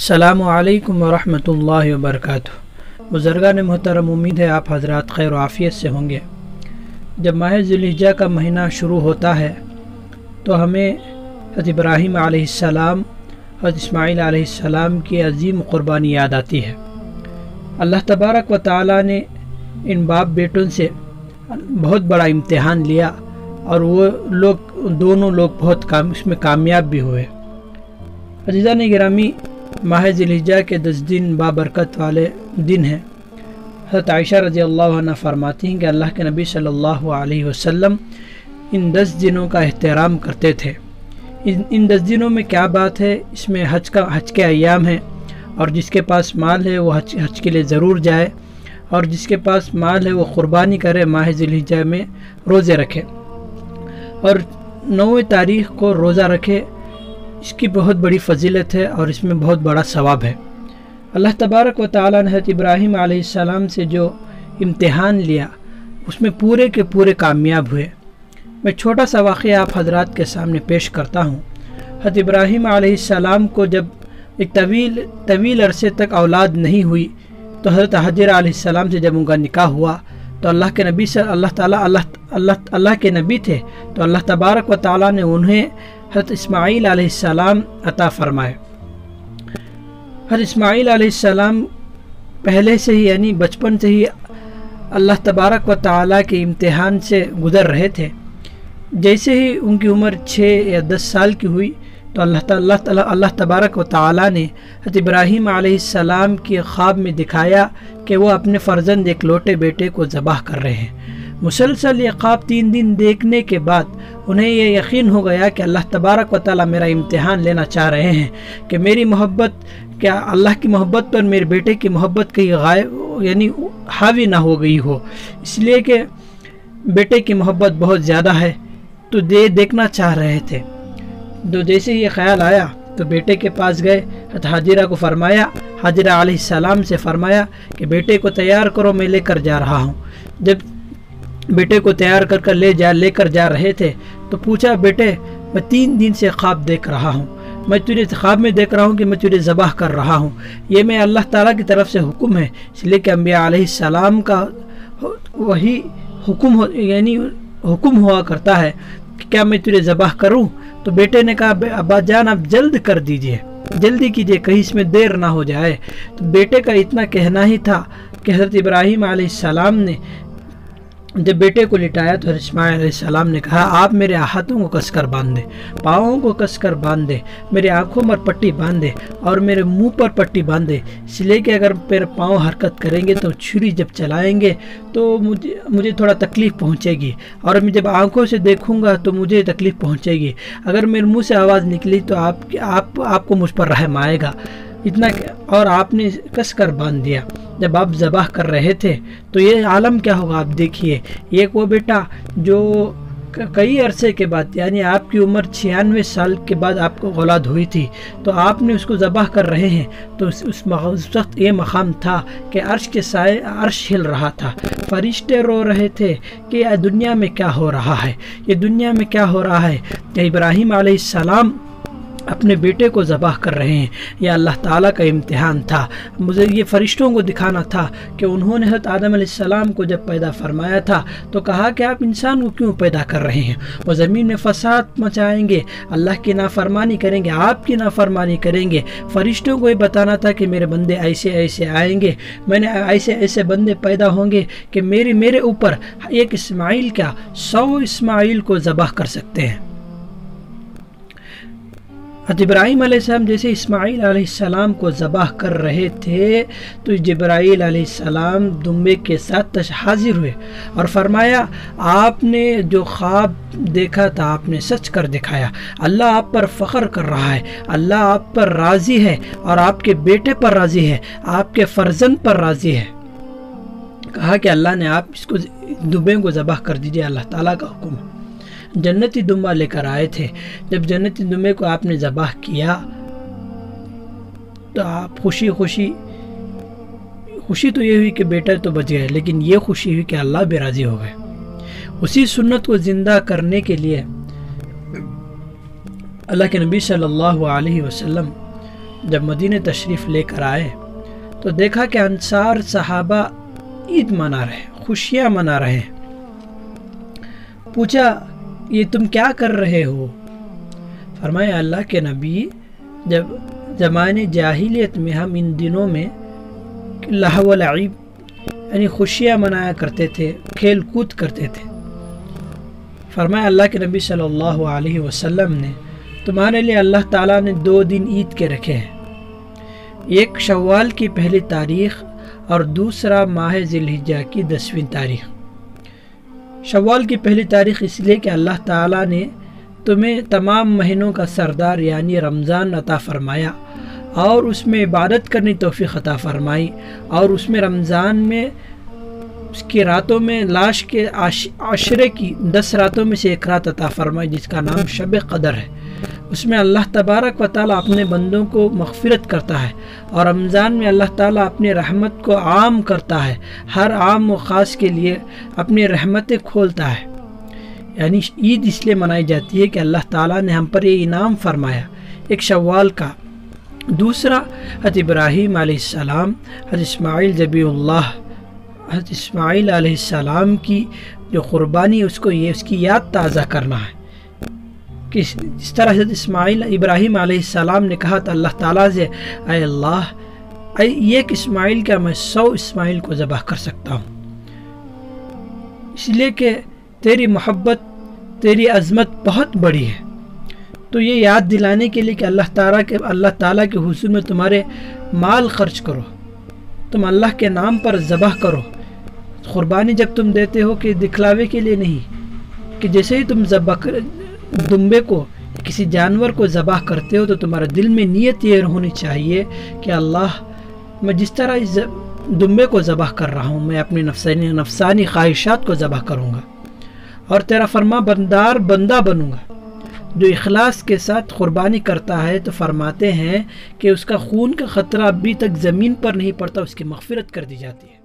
अस्सलामु अलैकुम वरहमतुल्लाहि वबरकातुहू। बुज़ुर्गान मोहतरम, उम्मीद है आप हज़रात खैर व आफ़ियत से होंगे। जब माह ज़ुल्हिज्जा का महीना शुरू होता है तो हमें हज़रत इब्राहीम अलैहिस्सलाम, हज़रत इस्माईल अलैहिस्सलाम की अज़ीम क़ुरबानी याद आती है। अल्लाह तबारक व तआला ने इन बाप बेटों से बहुत बड़ा इम्तिहान लिया और वो दोनों लोग इसमें कामयाब भी हुए। अज़ीज़ान गिरामी, माह ज़ुल्हिज्जा के 10 दिन बाबरकत वाले दिन हैं। हज़रत आयशा रज़ी अल्लाह अन्हा फरमाती हैं कि अल्लाह के नबी सल्लल्लाहु अलैहि वसल्लम इन 10 दिनों का एहतराम करते थे। इन 10 दिनों में क्या बात है, इसमें हज के अय्याम हैं और जिसके पास माल है वो हज के लिए ज़रूर जाए और जिसके पास माल है वो क़ुरबानी करे, माह ज़ुल्हिज्जा में रोज़े रखे और 9 तारीख़ को रोज़ा रखे। इसकी बहुत बड़ी फजीलत है और इसमें बहुत बड़ा सवाब है। अल्लाह तबारक व तआला ने हज़रत इब्राहीम अलैहिस्सलाम से जो इम्तिहान लिया उसमें पूरे के पूरे कामयाब हुए। मैं छोटा सा वाक़या आप हज़रात के सामने पेश करता हूँ। हज़रत इब्राहीम अलैहिस्सलाम को जब एक तवील अरसे तक औलाद नहीं हुई तो हज़रत हाजिरा अलैहिस्सलाम से जब उनका निकाह हुआ तो अल्लाह के नबी से अल्लाह के नबी थे तो अल्लाह तबारक व तआला ने उन्हें हज़रत इस्माईल अलैहिस्सलाम अता फरमाए। हज़रत इस्माईल अलैहिस्सलाम पहले से ही यानी बचपन से ही अल्लाह तबारक व तआला के इम्तिहान से गुज़र रहे थे। जैसे ही उनकी उम्र 6 या 10 साल की हुई तो अल्लाह तबारक व तआला ने हज़रत इब्राहीम अलैहिस्सलाम के ख्वाब में दिखाया कि वो अपने फ़र्जंद एक लोटे बेटे को ज़बाह कर रहे हैं। मुसलसल ये ख्वाब 3 दिन देखने के बाद उन्हें ये यकीन हो गया कि अल्लाह तबारक व तआला मेरा इम्तिहान लेना चाह रहे हैं कि मेरी मोहब्बत क्या अल्लाह की मोहब्बत पर मेरे बेटे की मोहब्बत कहीं गायब यानी हावी ना हो गई हो, इसलिए कि बेटे की मोहब्बत बहुत ज़्यादा है तो देखना चाह रहे थे। तो जैसे ही ये ख्याल आया तो बेटे के पास गए, हाजिरा को फरमाया, हाजिरा अलैहिस्सलाम से फरमाया कि बेटे को तैयार करो, मैं लेकर जा रहा हूँ। जब बेटे को तैयार कर लेकर जा रहे थे तो पूछा, बेटे मैं 3 दिन से ख्वाब देख रहा हूँ, मैं तुझे ख्वाब में देख रहा हूँ कि मैं तुझे ज़बाह कर रहा हूँ। ये मैं अल्लाह ताला की तरफ से हुक्म है, इसलिए कि अंबिया अलैहिस्सलाम का वही हुक्म हुआ करता है कि क्या मैं तुझे ज़बाह करूँ। तो बेटे ने कहा, अब्बा जान आप जल्द कर दीजिए, जल्दी कीजिए, कहीं इसमें देर ना हो जाए। तो बेटे का इतना कहना ही था कि हज़रत इब्राहीम अलैहिस्सलाम ने जब बेटे को लिटाया तो इस्माईल अलैहिस्सलाम ने कहा, आप मेरे हाथों को कसकर बांध दे, पाँवों को कसकर बांध दे, मेरे आँखों पर पट्टी बांध दे और मेरे मुंह पर पट्टी बांध दे, इसलिए कि अगर मेरे पाँव हरकत करेंगे तो छुरी जब चलाएंगे तो मुझे थोड़ा तकलीफ़ पहुँचेगी और मैं जब आँखों से देखूँगा तो मुझे तकलीफ़ पहुँचेगी, अगर मेरे मुँह से आवाज़ निकली तो आपको मुझ पर रहम आएगा। इतना और आपने कस कर बांध दिया। जब आप ज़बाह कर रहे थे तो ये आलम क्या होगा, आप देखिए, एक वो बेटा जो कई अरसे के बाद यानी आपकी उम्र 96 साल के बाद आपको औलाद हुई थी तो आपने उसको ज़बाह कर रहे हैं तो उस वक्त ये मकाम था कि अर्श के साए अर्श हिल रहा था, फरिश्ते रो रहे थे कि दुनिया में क्या हो रहा है, ये दुनिया में क्या हो रहा है कि इब्राहीम अलैहिस्सलाम अपने बेटे को ज़बाह कर रहे हैं। यह अल्लाह ताला का इम्तिहान था। मुझे ये फ़रिश्तों को दिखाना था कि उन्होंने हज़रत आदम अलैहिस्सलाम को जब पैदा फरमाया था तो कहा कि आप इंसान को क्यों पैदा कर रहे हैं, वो ज़मीन में फसाद मचाएंगे, अल्लाह की नाफरमानी करेंगे, आपकी नाफरमानी करेंगे। फ़रिश्तों को ये बताना था कि मेरे बंदे ऐसे ऐसे आएंगे, मैंने ऐसे ऐसे बंदे पैदा होंगे कि मेरे ऊपर एक इस्माईल क्या 100 इस्माईल को ज़बाह कर सकते हैं। हज़रत इब्राहीम अलैहिस्सलाम जैसे इस्माईल अलैहिस्सलाम को ज़बाह कर रहे थे तो जिब्राईल अलैहिस्सलाम दुम्बे के साथ हाजिर हुए और फरमाया, आपने जो ख्वाब देखा था आपने सच कर दिखाया, अल्लाह आप पर फ़ख्र कर रहा है, अल्लाह आप पर राज़ी है और आपके बेटे पर राज़ी है, आपके फ़र्जंद पर राज़ी है। कहा कि अल्लाह ने आप इसको दुम्बे को ज़बाह कर दीजिए, अल्लाह ताला का हुक्म है। जन्नती दुम्बा लेकर आए थे, जब जन्नती दुम्बे को आपने ज़बाह किया तो आप खुशी तो ये हुई कि बेटा तो बच गए, लेकिन ये खुशी हुई कि अल्लाह भी राज़ी हो गए। उसी सुन्नत को ज़िंदा करने के लिए अल्लाह के नबी सल्लल्लाहु अलैहि वसल्लम جب مدینہ تشریف لے کر آئے تو دیکھا کہ انصار صحابہ عید منا رہے، خوشیاں منا رہے ہیں۔ پوچھا یہ تم کیا کر رہے ہو؟ فرمایا اللہ کے نبی، جب زمانے جاہلیت میں ہم ان دنوں میں لہو و لعب یعنی خوشیاں منایا کرتے تھے، کھیل کود کرتے تھے۔ فرمایا اللہ کے نبی صلی اللہ علیہ وسلم نے تمہارے لیے اللہ تعالیٰ نے 2 دن عید کے رکھے ہیں، ایک شوال کی پہلی تاریخ اور دوسرا ماہ ذی الحجہ کی 10ویں تاریخ۔ شوال کی پہلی تاریخ اس لیے کہ اللہ تعالیٰ نے تمہیں تمام مہینوں کا سردار یعنی رمضان عطا فرمایا اور اس میں عبادت کرنی توفیق عطا فرمائی، اور اس میں رمضان میں اس کی راتوں میں لاش کے عشرے کی 10 راتوں میں سے ایک رات عطا فرمائی جس کا نام شب قدر ہے۔ اس میں اللہ تبارک و تعالیٰ اپنے بندوں کو مغفرت کرتا ہے، اور رمضان میں اللہ تعالیٰ اپنی رحمت کو عام کرتا ہے، ہر عام و خاص کے لیے اپنی رحمتیں کھولتا ہے۔ یعنی عید اس لیے منائی جاتی ہے کہ اللہ تعالیٰ نے ہم پر یہ انعام فرمایا، ایک شوال کا۔ دوسرا حضرت ابراہیم علیہ السلام، حضرت اسماعیل ذبیح اللہ، حضرت اسماعیل علیہ السلام کی جو قربانی اس کی یاد تازہ کرنا ہے، کہ جس طرح حضرت ابراہیم علیہ السلام نے کہا تھا اللہ تعالیٰ سے، اے اللہ ایک اسماعیل کا میں 100 اسماعیل کو ذبح کر سکتا ہوں، اس لیے کہ تیری محبت، تیری عظمت بہت بڑی ہے۔ تو یہ یاد دلانے کے لیے کہ اللہ تعالیٰ کے حضور میں تمہارے مال خرچ کرو، تم اللہ کے نام پر ذبح کرو۔ قربانی جب تم دیتے ہو کہ دکھلاوے کے لیے نہیں، کہ جیسے ہی تم دمبے کو، کسی جانور کو ذبح کرتے ہو تو تمہارے دل میں نیت یہ ہونی چاہیے کہ اللہ، میں جس طرح اس دمبے کو ذبح کر رہا ہوں میں اپنی نفسانی خواہشات کو ذبح کروں گا اور تیرا فرما بردار بندہ بنوں گا۔ جو اخلاص کے ساتھ قربانی کرتا ہے تو فرماتے ہیں کہ اس کا خون کا خطرہ ابھی تک زمین پر نہیں پڑتا، اس کی مغفرت کر دی جاتی ہے۔